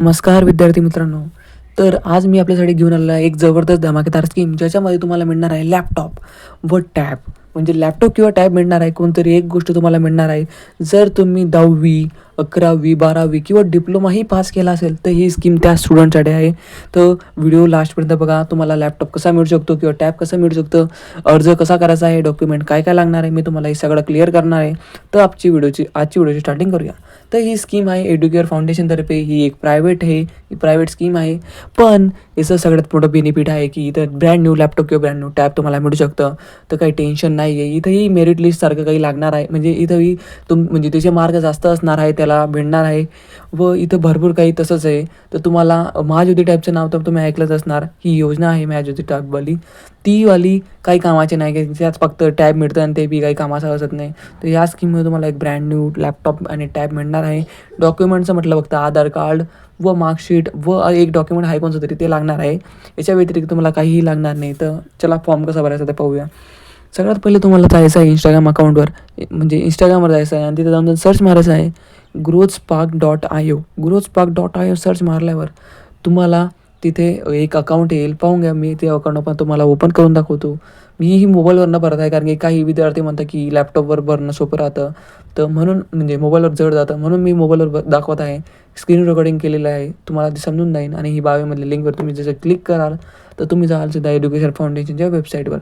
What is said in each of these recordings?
नमस्कार विद्यार्थी मित्रांनो. तर आज मी आपल्यासाठी घेऊन आलेला आहे एक जबरदस्त धमाकेदार स्कीम, ज्याच्यामध्ये तुम्हाला मिळणार आहे लॅपटॉप व टॅब. म्हणजे लॅपटॉप किंवा टॅब मिळणार आहे, कोणतरी एक गोष्ट तुम्हाला मिळणार आहे. जर तुम्ही 10वी, 11वी, 12वी किंवा डिप्लोमाही पास केला असेल, तर ही स्कीम त्या स्टुडंटसाठी आहे. तर व्हिडिओ लास्टपर्यंत बघा. तुम्हाला लॅपटॉप कसा मिळू शकतो किंवा टॅब कसं मिळू शकतं, अर्ज कसा करायचा आहे, डॉक्युमेंट काय काय लागणार आहे, मी तुम्हाला हे सगळं क्लिअर करणार आहे. तर आजची व्हिडिओची स्टार्टिंग करूया. तर ही स्कीम आहे एड्युकेअर फाउंडेशनतर्फे. ही एक प्रायव्हेट स्कीम आहे. पण याचं सगळ्यात मोठं बेनिफिट आहे की इथं ब्रँड न्यू लॅपटॉप किंवा ब्रँड न्यू टॅब तुम्हाला मिळू शकतं. तर काही टेन्शन नाही आहे. इथंही मेरिट लिस्टसारखं काही लागणार आहे. म्हणजे इथंही म्हणजे त्याचे मार्क जास्त असणार आहे, त्याला भेटणार आहे. व इथं भरपूर काही तसंच आहे. तर तुम्हाला महाज्योती टॅबचं नाव तर तुम्ही ऐकलंच असणार. ही योजना आहे महाज्योती टॅबवाली. ती वाली काही कामाची नाही, की त्यात फक्त टॅब मिळतं आणि ते बी काही कामाचं असत नाही. तर या स्कीममध्ये तुम्हाला एक ब्रँड न्यू लॅपटॉप आणि टॅब मिळणार आहे. डॉक्युमेंटचं म्हटलं फक्त आधार कार्ड व मार्कशीट व एक डॉक्युमेंट आहे कोणतं तरी, ते लागणार आहे. याच्या व्यतिरिक्त तुम्हाला काहीही लागणार नाही. तर चला फॉर्म कसा भरायचा ते पाहूया. सगळ्यात पहिले तुम्हाला जायचं आहे इंस्टाग्राम अकाउंटवर. म्हणजे इंस्टाग्रामवर जायचं आहे आणि तिथे जाऊन सर्च मारायचं आहे growthspark.io सर्च मारल्यावर तुम्हाला तिथे एक अकाउंट येईल. पाहून घ्या. मी ते अकाउंट पण तुम्हाला ओपन करून दाखवतो. मीही मोबाईलवरनं भरत आहे, कारण की काही विद्यार्थी म्हणतात की लॅपटॉपवर भरणं सोपं राहतं. तर म्हणून म्हणजे मोबाईलवर जड जातं, म्हणून मी मोबाईलवर दाखवत आहे. स्क्रीन रेकॉर्डिंग केलेलं आहे, तुम्हाला ते समजून जाईल. आणि ही बायोमधल्या लिंकवर तुम्ही जसं क्लिक कराल तर तुम्ही जाल सीधा एज्युकेशन फाउंडेशनच्या वेबसाईटवर.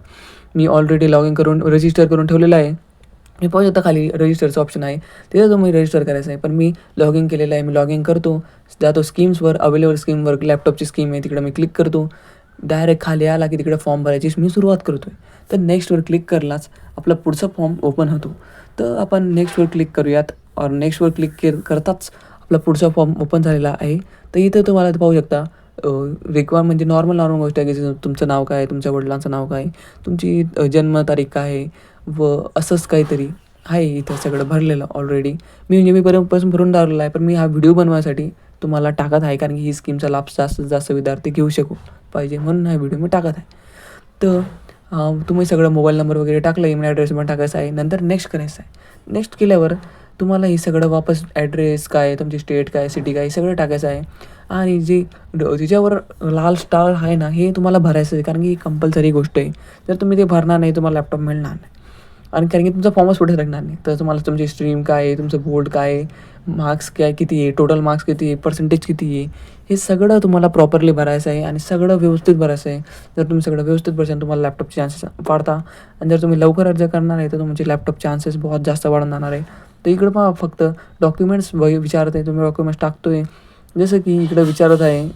मी ऑलरेडी लॉग इन करून रजिस्टर करून ठेवलेलं आहे. मी पाहू शकता खाली रजिस्टरचं ऑप्शन आहे, तिथे तुम्ही रजिस्टर करायचं आहे. पण मी लॉग इन केलेलं आहे. मी लॉग इन करतो, जातो स्कीम्सवर, अवेलेबल स्कीमवर. लॅपटॉपची स्कीम आहे, तिकडे मी क्लिक करतो. डायरेक्ट खाली आला की तिकडे फॉर्म भरायची मी सुरुवात करतो आहे. तर नेक्स्टवर क्लिक करलाच आपला पुढचा फॉर्म ओपन होतो. तर आपण नेक्स्टवर क्लिक करूयात. और नेक्स्टवर क्लिक करताच आपला पुढचा फॉर्म ओपन झालेला आहे. तर इथं तुम्हाला पाहू शकता म्हणजे नॉर्मल गोष्ट आहे, की तुमचं नाव काय आहे, तुमच्या वडिलांचं नाव काय आहे, तुमची जन्मतारीख काय आहे व असंच काहीतरी आहे. इथं सगळं भरलेलं ऑलरेडी. मी बऱ्यापासून भरून टाकलेलं आहे, पण मी हा व्हिडिओ बनवायसाठी तुम्हाला टाकत आहे, कारण की ही स्कीमचा लाभ जास्तीत जास्त विद्यार्थी घेऊ शकू पाहिजे, म्हणून हा व्हिडिओ मी टाकत आहे. तर तुम्ही सगळं मोबाईल नंबर वगैरे टाकलं, ईमेल ॲड्रेस पण टाकायचा आहे. नंतर नेक्स्ट करायचं आहे. नेक्स्ट केल्यावर तुम्हाला हे सगळं वापस ॲड्रेस काय, तुमची स्टेट काय, सिटी काय, हे सगळं टाकायचं आहे. आणि तिच्यावर लाल स्टार आहे ना, हे तुम्हाला भरायचं आहे, कारण की कंपल्सरी गोष्ट आहे. जर तुम्ही ते भरणार नाही, तुम्हाला लॅपटॉप मिळणार नाही. आणि कारण की तुमचा फॉर्मच पुढे लागणार नाही. तर तुम्हाला तुमची स्ट्रीम काय आहे, तुमचं बोर्ड काय आहे, मार्क्स काय किती आहे, टोटल मार्क्स किती आहे, पर्सेंटेज किती आहे, हे सगळं तुम्हाला प्रॉपरली भरायचं आहे आणि सगळं व्यवस्थित भरायचं आहे. जर तुम्ही सगळं व्यवस्थित भरशाल, तुम्हाला लॅपटॉपचे चान्सेस वाढता. आणि जर तुम्ही लवकर अर्ज करणार आहे, तर तुमचे लॅपटॉप चान्सेस बहुत जास्त वाढून जाणार आहे. तर इकडं पहा, फक्त डॉक्युमेंट्स विचारत आहे. तुम्ही डॉक्युमेंट्स टाकतो आहे, जसं की इकडं विचारत आहे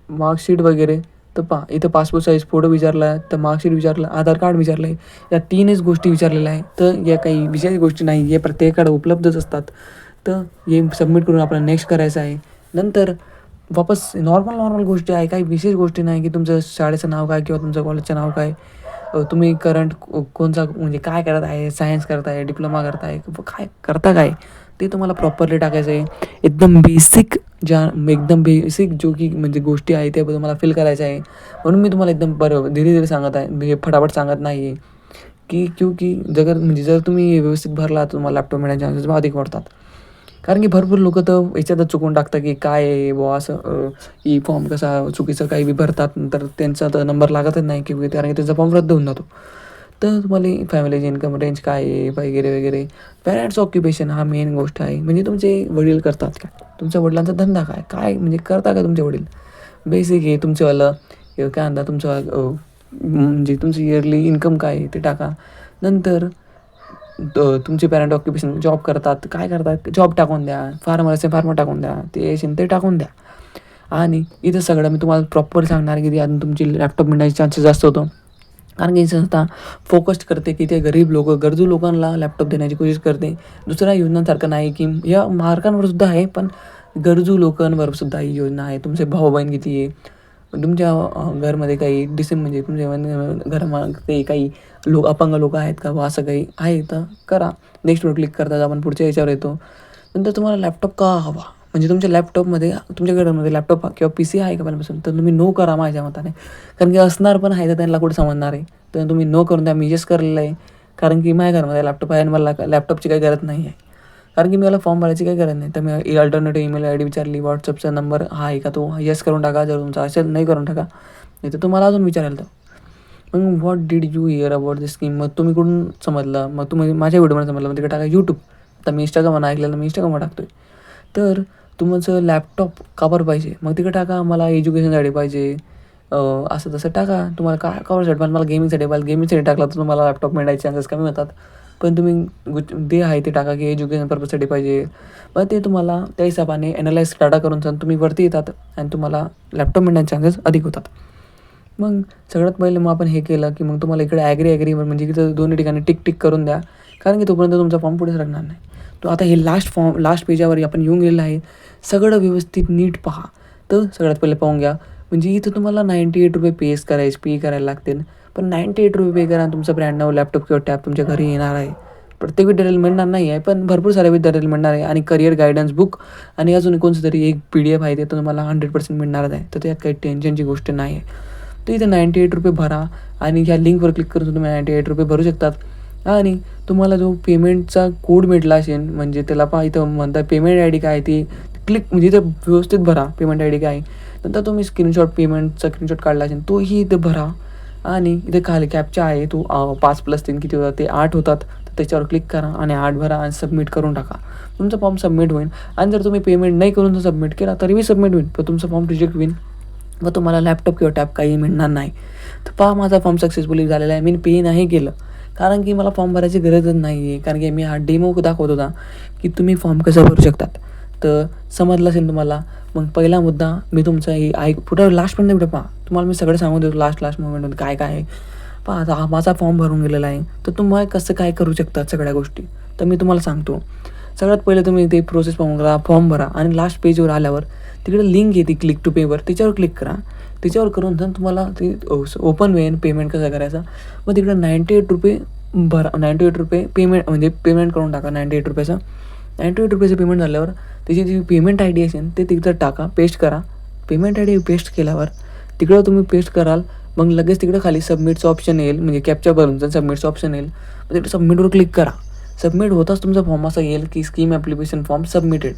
मार्कशीट वगैरे. तर पहा, इथं पासपोर्ट साईज फोटो विचारला आहे, तर मार्कशीट विचारलं, आधार कार्ड विचारलं आहे. या 3च गोष्टी विचारलेल्या आहे. तर या काही विशेष गोष्टी नाही, हे प्रत्येकाकडे उपलब्धच असतात. तर हे सबमिट करून आपल्याला नेक्स्ट करायचं आहे. नंतर वापस नॉर्मल गोष्टी आहे, काही विशेष गोष्टी नाही, की तुमचं शाळेचं नाव काय किंवा तुमचं कॉलेजचं नाव काय, तुम्ही करंट कोणचा म्हणजे काय करत आहे, सायन्स करत आहे, डिप्लोमा करत आहे, काय करता काय, ते तुम्हाला प्रॉपरली टाकायचं आहे. एकदम बेसिक जो की म्हणजे गोष्टी आहे ते तुम्हाला फिल करायचं आहे. म्हणून मी तुम्हाला एकदम धीरे सांगत आहे, म्हणजे फटाफट सांगत नाही आहे, की क्योंकि जर तुम्ही व्यवस्थित भरला तर तुम्हाला लॅपटॉप मिळण्याचे चान्सेस अधिक वाढतात. कारण की भरपूर लोकं तर याच्यातच चुकून टाकतात, की काय आहे बुवा असं ई फॉर्म कसा चुकीचं काही बी भरतात, तर त्यांचा तर नंबर लागतच नाही, की कारण की त्यांचा फॉर्म रद्द होऊन जातो. तर तुम्हाला फॅमिलीची इन्कम रेंज काय आहे वगैरे. पॅरेंट्स ऑक्युपेशन हा मेन गोष्ट आहे. म्हणजे तुमचे वडील करतात काय, तुमच्या वडिलांचा धंदा काय म्हणजे करता का तुमचे वडील. बेसिक आहे तुमचंवालं काय म्हणता, तुमचं म्हणजे तुमचं इयरली इन्कम काय आहे ते टाका. नंतर तुमचे पॅरेंट ऑक्युपेशन जॉब करतात, काय करतात, जॉब टाकून द्या. फार्मर असेल फार्मर टाकून द्या, ते असेल ते टाकून द्या. आणि इथं सगळं मी तुम्हाला प्रॉपर सांगणार, की अजून तुमची लॅपटॉप मिळण्याचे चान्सेस जास्त होतो. कारण की संस्था फोकस करते की ते गरजू लोकांना लॅपटॉप देण्याची कोशिश करते. दुसऱ्या योजनांसारखं नाही, की या मार्कांवर सुद्धा आहे, पण गरजू लोकांवर सुद्धा ही योजना आहे. तुमचे भाऊ बहीण किती आहे, तुमच्या घरमध्ये काही म्हणजे तुमच्या घरामध्ये काही अपंग लोक आहेत का, व असं काही आहे तर करा. नेक्स्टवर क्लिक करताच आपण पुढच्या याच्यावर येतो. नंतर तुम्हाला लॅपटॉप का हवा, म्हणजे तुमच्या लॅपटॉपमध्ये तुमच्या घरामध्ये लॅपटॉप किंवा PC आहे का पहिल्यापासून, तर तुम्ही नो करा माझ्या मताने. कारण की असणार पण आहे तर त्यांना कुठे समजणार आहे. तर तुम्ही नो करून द्या. मी येस करलेलं आहे, कारण की माझ्या घरामध्ये लॅपटॉप आहे आणि मला लॅपटॉपची काही गरज नाही आहे. कारण की मला फॉर्म भरायची काही गरज नाही. तर मी अल्टरनेटिव्ह ईमेल आय डी विचारली, WhatsAppचा नंबर हा आहे का तो येस करून टाका, जर तुमचा असेल नाही करून टाका, नाही तर तुम्हाला अजून विचारायला तर मग what did you here about this scheme, मग तुम्ही कुठून समजलं, मग तुम्ही माझ्या व्हिडिओमध्ये समजलं, मग तिकडे टाका यूट्यूब. तर मी इंस्टाग्राम ऐकलेलं, मी इंस्टाग्रामवर टाकतो आहे. तर तुमचं लॅपटॉप का बरं पाहिजे, मग तिकडे टाका मला एज्युकेशनसाठी पाहिजे, असं तसं टाका. तुम्हाला काय कवरसाठी पाहिजे, मला गेमिंगसाठी पाहिजे, गेमिंगसाठी टाकला तर तुम्हाला लॅपटॉप मिळायचे चान्सेस कमी होतात. पण तुम्ही जे आहे ते टाका की एज्युकेशन पर्पजसाठी पाहिजे. मग ते तुम्हाला त्या हिशोबाने ॲनालाइज डाटा करून तुम्ही वरती येतात आणि तुम्हाला लॅपटॉप मिळण्याचे चान्सेस अधिक होतात. मग सगळ्यात पहिले मग आपण हे केलं की मग तुम्हाला इकडे ॲग्री म्हणजे की दोन्ही ठिकाणी टिक करून द्या, कारण की तोपर्यंत तुमचा फॉर्म पुढे सरकणार नाही. तो आता हे लास्ट पेजावर आपण येऊन गेलेलं आहे. सगळं व्यवस्थित नीट पहा. तर सगळ्यात पहिले पाहून घ्या, म्हणजे इथं तुम्हाला ₹98 पे करायला लागतील. पण ₹98 पे करा, तुमचा ब्रँड नाव लॅपटॉप किंवा टॅब तुमच्या घरी येणार आहे. प्रत्येक विद्यार्थ्याला मिळणार नाही आहे, पण भरपूर साऱ्या विद्यार्थ्याला मिळणार आहे. आणि करिअर गायडन्स बुक आणि अजून कोणतं तरी एक PDF आहे, ते तुम्हाला 100% मिळणारच आहे. तर त्यात काही टेन्शनची गोष्ट नाही आहे. तर इथे ₹98 भरा आणि ह्या लिंकवर क्लिक करून तुम्ही ₹98 भरू शकतात. आणि तुम्हाला जो पेमेंटचा कोड भेटला असेल, म्हणजे त्याला पहा इथं म्हणतात पेमेंट आय डी काय ती म्हणजे इथं व्यवस्थित भरा पेमेंट आय डी काय. नंतर तुम्ही पेमेंटचा स्क्रीनशॉट काढला असेल तोही इथं भरा. आणि इथे खाली कॅप्चा आहे, तो 5+3 किती होतात, ते 8 होतात. तर त्याच्यावर क्लिक करा आणि 8 भरा आणि सबमिट करून टाका. तुमचा फॉर्म सबमिट होईल. आणि जर तुम्ही पेमेंट नाही करून सबमिट केला तरीही सबमिट होईल, पण तुमचा फॉर्म रिजेक्ट होईल व तुम्हाला लॅपटॉप किंवा टॅब काही मिळणार नाही. तर पहा माझा फॉर्म सक्सेसफुली झालेला आहे. मी पे नाही केलं, कारण की मला फॉर्म भरायची गरजच नाही आहे. कारण की मी हा डेमो दाखवत होता की तुम्ही फॉर्म कसा भरू शकतात. तर समजलं असेल तुम्हाला. मग पहिला मुद्दा मी तुमचा पुढं लास्टपर्यंत व्हिडिओ पहा. तुम्हाला मी सगळं सांगून देतो लास्ट मोमेंटमध्ये काय काय आहे. पहा आता हा माझा फॉर्म भरून गेलेला आहे. तर तुम्हाला कसं काय करू शकतात सगळ्या गोष्टी, तर मी तुम्हाला सांगतो. सगळ्यात पहिले तुम्ही ते प्रोसेस पाहून करा, फॉर्म भरा आणि लास्ट पेजवर आल्यावर तिकडे लिंक येते क्लिक टू पेवर, त्याच्यावर क्लिक करा. त्याच्यावर करून जर तुम्हाला ते ओपन होईल पेमेंट कसं करायचा. मग तिकडे ₹98 भरा. ₹98 पेमेंट म्हणजे पेमेंट करून टाका ₹98. ₹98 पेमेंट झाल्यावर त्याची जी पेमेंट आय डी असेल ते तिकडं टाका, पेस्ट करा. पेमेंट आय डी पेस्ट केल्यावर तिकडं तुम्ही पेस्ट कराल. मग लगेच तिकडं खाली सबमिटचं ऑप्शन येईल, म्हणजे कॅप्चा भरूनचं सबमिटचं ऑप्शन येईल. मग तिकडे सबमिटवर क्लिक करा. सबमिट होताच तुमचा फॉर्म असा येईल की स्कीम ॲप्लिकेशन फॉर्म सबमिटेड.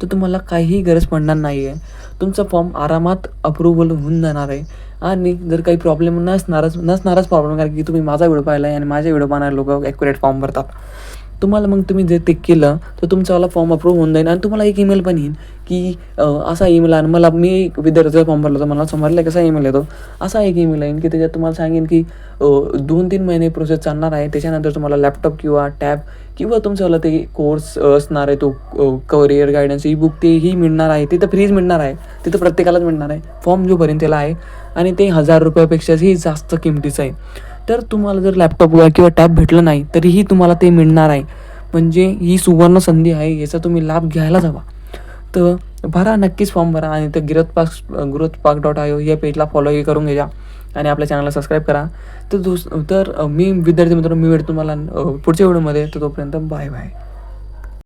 तर तुम्हाला काहीही गरज पडणार नाही आहे. तुमचा फॉर्म आरामात अप्रूव्हल होऊन जाणार आहे. आणि जर काही प्रॉब्लेम नसणारच प्रॉब्लेम, कारण की तुम्ही माझा व्हिडिओ पाहिला आहे आणि माझे व्हिडिओ पाहणारे लोक ॲक्युरेट फॉर्म भरतात. मग तुम्ही जर ते केलं तर तुमचावाला फॉर्म अप्रूव्ह होऊन जाईल. आणि तुम्हाला एक ईमेल पण येईल की असा ईमेल आहे. मी एक विद्यार्थ्याचा फॉर्म भरला, तर मला समजलं कसा ईमेल येतो. असा एक ईमेल येईल की त्याच्यात तुम्हाला सांगेन की 2-3 महिने प्रोसेस चालणार आहे. त्याच्यानंतर तुम्हाला लॅपटॉप किंवा टॅब किंवा तुमच्यावाला ते कोर्स असणार आहे, तो करिअर गायडन्स ई बुक तेही मिळणार आहे. तिथं फ्रीज मिळणार आहे, तिथं प्रत्येकालाच मिळणार आहे. फॉर्म जो भरेन त्याला आहे. आणि ते ₹1000पेक्षाही जास्त किमतीचं आहे. तर तुम्हाला जर लॅपटॉप किंवा टॅब भेटलं नाही तरीही तुम्हाला ते मिळणार आहे. म्हणजे ही सुवर्ण संधी आहे, याचा तुम्ही लाभ घ्यायलाच हवा. तर भरा, नक्कीच फॉर्म भरा. आणि तर growthspark.io या पेजला फॉलोही करून घ्या आणि आपल्या चॅनलला सबस्क्राईब करा. तर मी विद्यार्थी मित्रांनो, मी भेटतो तुम्हाला पुढच्या व्हिडिओमध्ये. तर तोपर्यंत बाय बाय.